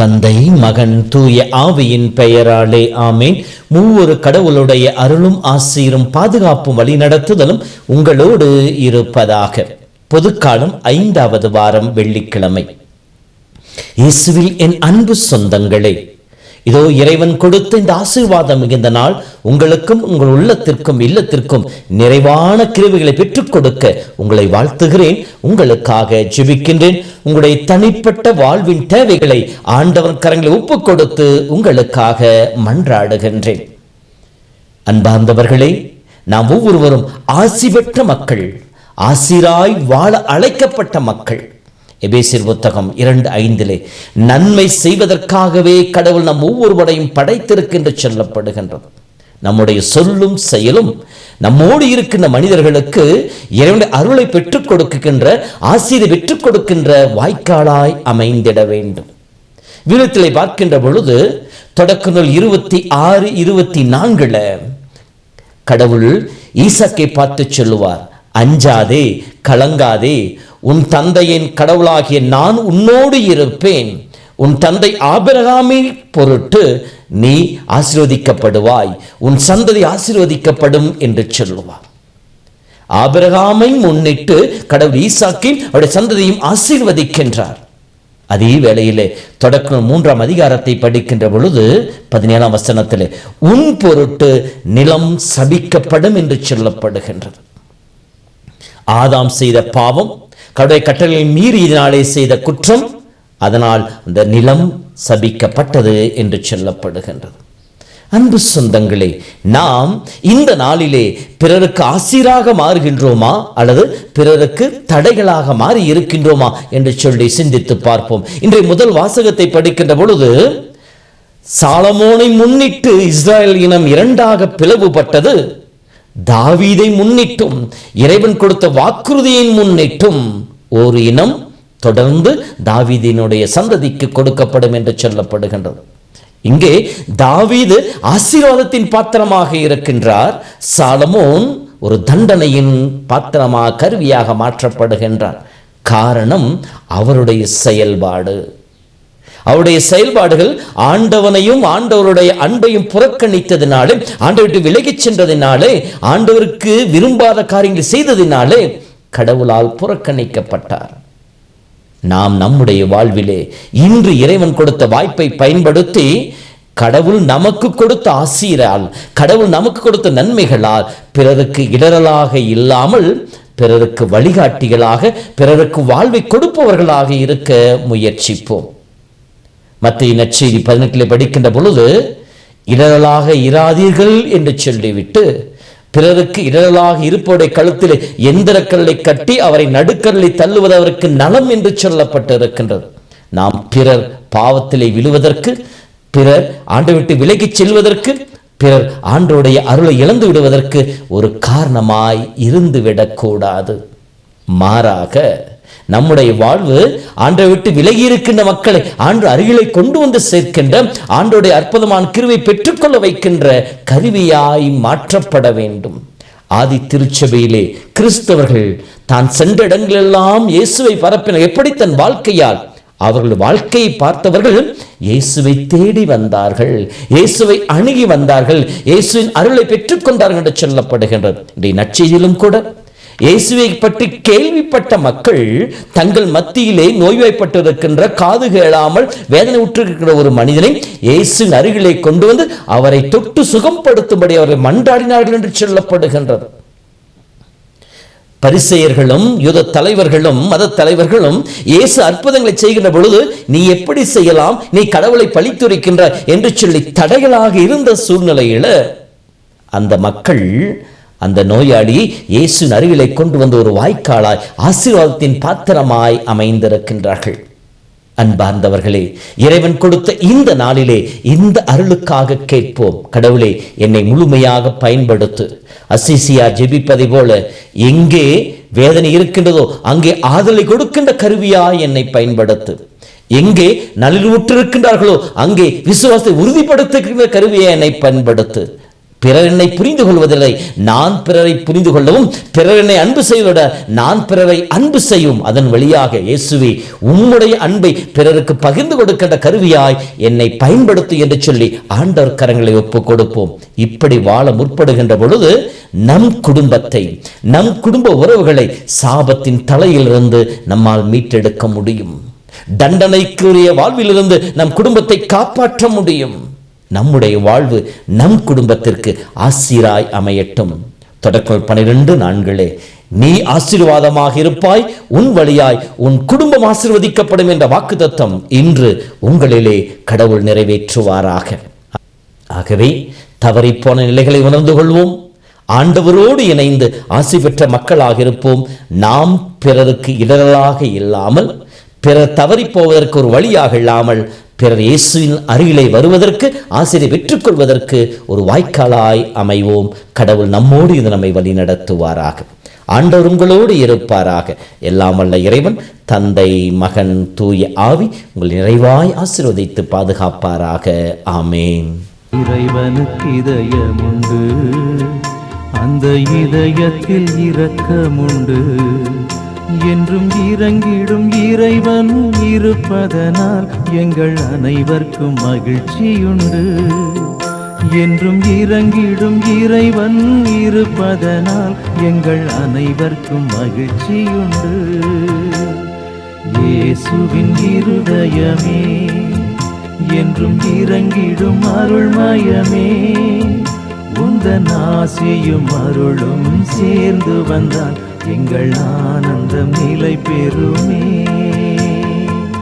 தந்தை, மகன், தூய ஆவியின் பெயராலே ஆமேன். மூவொரு கடவுளுடைய அருளும் ஆசீரும் பாதுகாப்பும் வழிநடத்துதலும் உங்களோடு இருப்பதாக. பொதுக்காலம் 5வது வாரம், வெள்ளிக்கிழமை. இயேசுவில் என் அன்பு சொந்தங்களே, இதோ இறைவன் கொடுத்த இந்த ஆசீர்வாதம் மிகுந்த நாள் உங்களுக்கும் உங்கள் உள்ளத்திற்கும் இல்லத்திற்கும் நிறைவான கிருபைகளை பெற்றுக் கொடுக்க உங்களை வாழ்த்துகிறேன். உங்களுக்காக ஜெபிக்கின்றேன். உங்களுடைய தனிப்பட்ட வாழ்வின் தேவைகளை ஆண்டவர் கரங்களை ஒப்புக் கொடுத்து உங்களுக்காக மன்றாடுகின்றேன். அன்பார்ந்தவர்களே, நாம் ஒவ்வொருவரும் ஆசி பெற்ற மக்கள், ஆசிராய் வாழ அழைக்கப்பட்ட மக்கள். எபேசியர் புத்தகம் 2:5 நன்மை செய்வதற்காகவே கடவுள் நம் ஒவ்வொருவரையும் படைத்திருக்கின்ற சொல்லப்படுகின்றது. நம்முடைய சொல்லும் செயலும் நம்மோடு இருக்கின்ற மனிதர்களுக்கு இறைவனுடைய அருளை பெற்றுக் கொடுக்கின்ற, ஆசீரை பெற்றுக் கொடுக்கின்ற வாய்க்காலாய் அமைந்திட வேண்டும். வீரத்திலே பார்க்கின்ற பொழுது தொடக்க நூல் 26-24 கடவுள் ஈசாக்கை பார்த்து சொல்லுவார், அஞ்சாதே, கலங்காதே, உன் தந்தையின் கடவுளாகிய நான் உன்னோடு இருப்பேன். உன் தந்தை ஆபிரகாமின் பொருட்டு நீ ஆசீர்வதிக்கப்படுவாய், உன் சந்ததி ஆசீர்வதிக்கப்படும் என்று சொல்லுவார். ஆபிரகாமை முன்னிட்டு கடவுள் ஈசாக்கின் அவருடைய சந்ததியும் ஆசீர்வதிக்கின்றார். அதே வேளையிலே தொடக்க 3ஆம் அதிகாரத்தை படிக்கின்ற பொழுது 17ஆம் வசனத்திலே உன் பொருட்டு நிலம் சபிக்கப்படும் என்று சொல்லப்படுகின்றது. ஆதாம் செய்த பாவம், கடவுளை கட்டளை மீறியதினாலே செய்த குற்றம், அதனால் அந்த நிலம் சபிக்கப்பட்டது என்று சொல்லப்படுகின்றது. அன்பு சொந்தங்களே, நாம் இந்த நாளிலே பிறருக்கு ஆசீராக மாறுகின்றோமா அல்லது பிறருக்கு தடைகளாக மாறி இருக்கின்றோமா என்று சொல்லி சிந்தித்து பார்ப்போம். இன்றைய முதல் வாசகத்தை படிக்கின்ற பொழுது சாலமோனை முன்னிட்டு இஸ்ரேல் இனம் 2ஆக பிளவுபட்டது. தாவீதை முன்னிட்டும் இறைவன் கொடுத்த வாக்குறுதியை முன்னிட்டும் ஒரு இனம் தொடர்ந்து தாவீதினுடைய சந்ததிக்கு கொடுக்கப்படும் என்று சொல்லப்படுகின்றது. இங்கே தாவீது ஆசீர்வாதத்தின் பாத்திரமாக இருக்கின்றார். சாலமோன் ஒரு தண்டனையின் பாத்திரமாக, கருவியாக மாற்றப்படுகின்றார். காரணம் அவருடைய செயல்பாடு. அவருடைய செயல்பாடுகள் ஆண்டவனையும் ஆண்டவருடைய அன்பையும் புறக்கணித்ததினாலே, ஆண்டவருக்கு விலகிச் சென்றதினாலே, ஆண்டவருக்கு விரும்பாத காரியங்களை செய்ததினாலே கடவுளால் புறக்கணிக்கப்பட்டார். நாம் நம்முடைய வாழ்விலே இன்று இறைவன் கொடுத்த வாய்ப்பை பயன்படுத்தி கடவுள் நமக்கு கொடுத்த ஆசீரால், கடவுள் நமக்கு கொடுத்த நன்மைகளால் பிறருக்கு இடரலாக இல்லாமல் பிறருக்கு வழிகாட்டிகளாக, பிறருக்கு வாழ்வை கொடுப்பவர்களாக இருக்க முயற்சிப்போம். மத்திய நற்செய்தி 18 படிக்கின்ற பொழுது இடரலாக இராதீர்கள் என்று சொல்லிவிட்டு பிறருக்கு இடரலாக இருப்பவருடைய கழுத்தில் எந்திரக்கல்லை கட்டி அவரை நடுக்கல்லை தள்ளுவது அவருக்கு நலம் என்று சொல்லப்பட்டிருக்கின்றது. நாம் பிறர் பாவத்திலே விழுவதற்கு, பிறர் ஆண்டை விட்டு விலகிச் செல்வதற்கு, பிறர் ஆண்டோடைய அருளை இழந்து விடுவதற்கு ஒரு காரணமாய் இருந்துவிடக்கூடாது. மாறாக நம்முடைய வாழ்வு ஆண்டை விட்டு விலகி இருக்கின்ற மக்களை ஆண்டு அருகிலை கொண்டு வந்து சேர்க்கின்ற, ஆண்டோடைய அற்புதமான கிருபையை பெற்றுக்கொள்ள வைக்கின்ற கருவியாய் மாற்றப்பட வேண்டும். ஆதி திருச்சபையிலே கிறிஸ்தவர்கள் தான் சென்ற இடங்களெல்லாம் இயேசுவை பரப்பினர். எப்படி? தன் வாழ்க்கையால். அவர்கள் வாழ்க்கையை பார்த்தவர்கள் இயேசுவை தேடி வந்தார்கள், இயேசுவை அணுகி வந்தார்கள், இயேசுவின் அருளை பெற்றுக்கொண்டார்கள் என்று சொல்லப்படுகின்றது. இன்றைய நற்செய்தியிலும் கூட இயேசுவை பற்றி கேள்விப்பட்ட மக்கள் தங்கள் மத்தியிலே நோய்வாய்ப்பட்டிருக்கின்ற, காது கேளாமல் வேதனை உற்றிருக்கிற ஒரு மனிதனை இயேசுவின் அருகிலே கொண்டு வந்து அவரை தொட்டு சுகப்படுத்தும்படி அவரை மன்றாடினார்கள் என்று சொல்லப்படுகின்றது. பரிசேயர்களும் யூத தலைவர்களும் மத தலைவர்களும் இயேசு அற்புதங்களை செய்கின்ற பொழுது நீ எப்படி செய்யலாம், நீ கடவுளை பழித்துரைக்கின்றாய் என்று சொல்லி தடைகளாக இருந்த சூழ்நிலையில அந்த மக்கள் அந்த நோயாளியை இயேசுவின் அருகிலே கொண்டு வந்து ஒரு வாய்க்காலாய், ஆசீர்வாதத்தின் பாத்திரமாய் அமைந்திருக்கின்றார்கள். அன்பார்ந்தவர்களே, இறைவன் கொடுத்த இந்த நாளிலே இந்த அருளுக்காக கேட்போம். கடவுளே, என்னை முழுமையாக பயன்படுத்து. அசிசியார் ஜெபிப்பதை போல எங்கே வேதனை இருக்கின்றதோ அங்கே ஆதலை கொடுக்கின்ற கருவியாய் என்னை பயன்படுத்து. எங்கே நலிவுற்றிருக்கின்றார்களோ அங்கே விசுவாசத்தை உறுதிப்படுத்துகின்ற கருவியை என்னை பயன்படுத்து. பிறர் என்னை புரிந்து கொள்வதில்லை, நான் பிறரை புரிந்து கொள்ளவும், பிறர் என்னை அன்பு செய்வத நான் பிறரை அன்பு செய்யும். அதன் வழியாக இயேசுவே உம்முடைய அன்பை பிறருக்கு பகிர்ந்து கொடுக்கின்ற கருவியாய் என்னை பயன்படுத்து என்று சொல்லி ஆண்டவர் கரங்களை ஒப்புக் கொடுப்போம். இப்படி வாழ முற்படுகின்ற பொழுது நம் குடும்பத்தை, நம் குடும்ப உறவுகளை சாபத்தின் தலையிலிருந்து நம்மால் மீட்டெடுக்க முடியும். தண்டனைக்குரிய வாழ்விலிருந்து நம் குடும்பத்தை காப்பாற்ற முடியும். நம்முடைய வாழ்வு நம் குடும்பத்திற்கு ஆசீராய் அமையட்டும். தொடக்கம் 12:4 நீ ஆசீர்வாதமாக இருப்பாய், உன் வழியாய் உன் குடும்பம் ஆசீர்வதிக்கப்படும் என்ற வாக்குத்தத்தம் இன்று உங்களிலே கடவுள் நிறைவேற்றுவாராக. ஆகவே தவறிப்போன நிலைகளை உணர்ந்து கொள்வோம். ஆண்டவரோடு இணைந்து ஆசி பெற்ற மக்களாக இருப்போம். நாம் பிறருக்கு இடரலாக இல்லாமல், பிறர் தவறி போவதற்கு ஒரு வழியாக இல்லாமல், பிறர் இயேசுவின் அருகிலே வருவதற்கு, ஆசிரியை பெற்றுக்கொள்வதற்கு ஒரு வாய்க்காலாய் அமைவோம். கடவுள் நம்மோடு இது நம்மை வழி நடத்துவாராக. ஆண்டவர் உங்களோடு இருப்பாராக. எல்லாம் வல்ல இறைவன் தந்தை, மகன், தூய ஆவி உங்கள் நிறைவாய் ஆசீர்வதித்து பாதுகாப்பாராக. ஆமேன். இறைவனுக்கு இதயமுண்டு, அந்த இதயத்தில் இரக்கமுண்டு. என்றும் இறங்கிடும் இறைவன் இருப்பதனால் எங்கள் அனைவருக்கும் மகிழ்ச்சியுண்டு. என்றும் இறங்கிடும் இறைவன் இருப்பதனால் எங்கள் அனைவருக்கும் மகிழ்ச்சியுண்டு. இயேசுவின் இருதயமே, என்றும் இறங்கிடும் அருள்மயமே, உந்தன் ஆசியும் அருளும் சேர்ந்து வந்தால் எங்கள் ஆனந்தம் நிலை பெறுமே.